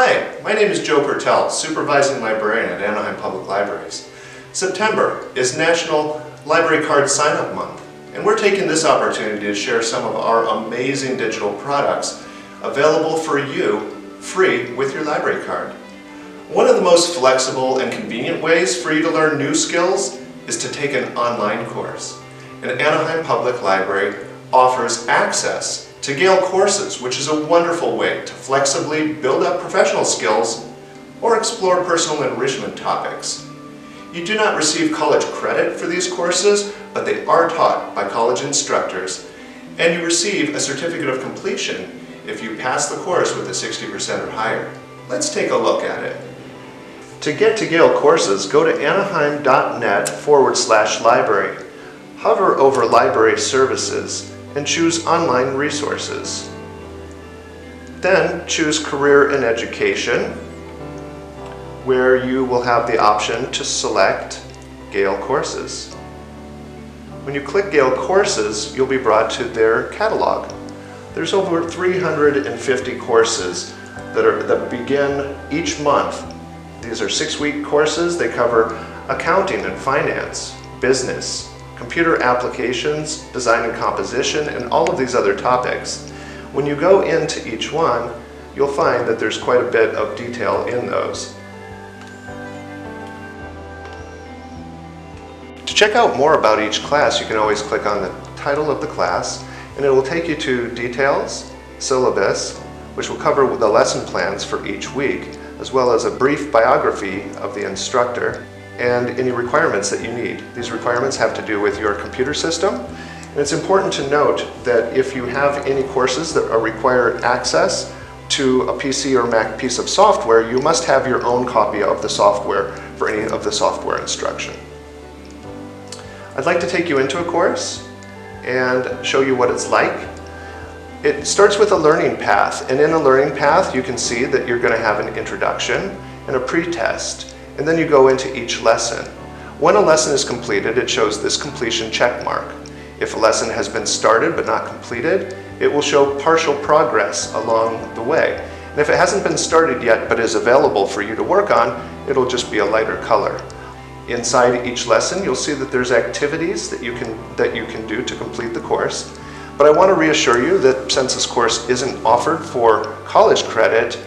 Hi, my name is Joe Pertell, Supervising Librarian at Anaheim Public Libraries. September is National Library Card Sign-Up Month, and we're taking this opportunity to share some of our amazing digital products available for you free with your library card. One of the most flexible and convenient ways for you to learn new skills is to take an online course. And Anaheim Public Library offers access to Gale Courses, which is a wonderful way to flexibly build up professional skills or explore personal enrichment topics. You do not receive college credit for these courses, but they are taught by college instructors, and you receive a certificate of completion if you pass the course with a 60% or higher. Let's take a look at it. To get to Gale Courses, go to anaheim.net/library. Hover over Library Services and choose Online Resources. Then choose Career and Education, where you will have the option to select Gale Courses. When you click Gale Courses, you'll be brought to their catalog. There's over 350 courses that begin each month. These are 6-week courses. They cover accounting and finance, business, computer applications, design and composition, and all of these other topics. When you go into each one, you'll find that there's quite a bit of detail in those. To check out more about each class, you can always click on the title of the class, and it will take you to details, syllabus, which will cover the lesson plans for each week, as well as a brief biography of the instructor and any requirements that you need. These requirements have to do with your computer system, and it's important to note that if you have any courses that require access to a PC or Mac piece of software, you must have your own copy of the software for any of the software instruction. I'd like to take you into a course and show you what it's like. It starts with a learning path, and in a learning path you can see that you're going to have an introduction and a pre-test, and then you go into each lesson. When a lesson is completed, it shows this completion check mark. If a lesson has been started but not completed, it will show partial progress along the way. And if it hasn't been started yet but is available for you to work on, it'll just be a lighter color. Inside each lesson, you'll see that there's activities that you can do to complete the course. But I want to reassure you that since this course isn't offered for college credit,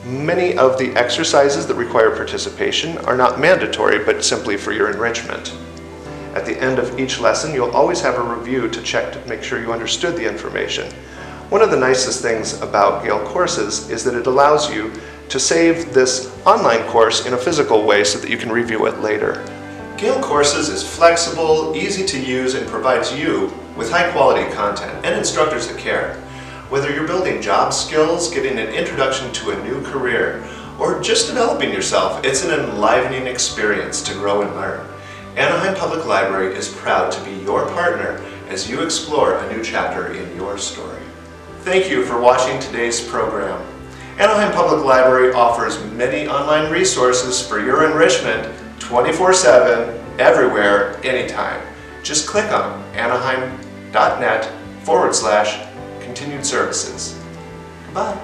many of the exercises that require participation are not mandatory, but simply for your enrichment. At the end of each lesson, you'll always have a review to check to make sure you understood the information. One of the nicest things about Gale Courses is that it allows you to save this online course in a physical way so that you can review it later. Gale Courses is flexible, easy to use, and provides you with high-quality content and instructors that care. Whether you're building job skills, getting an introduction to a new career, or just developing yourself, it's an enlivening experience to grow and learn. Anaheim Public Library is proud to be your partner as you explore a new chapter in your story. Thank you for watching today's program. Anaheim Public Library offers many online resources for your enrichment 24/7, everywhere, anytime. Just click on anaheim.net/continued services. Goodbye.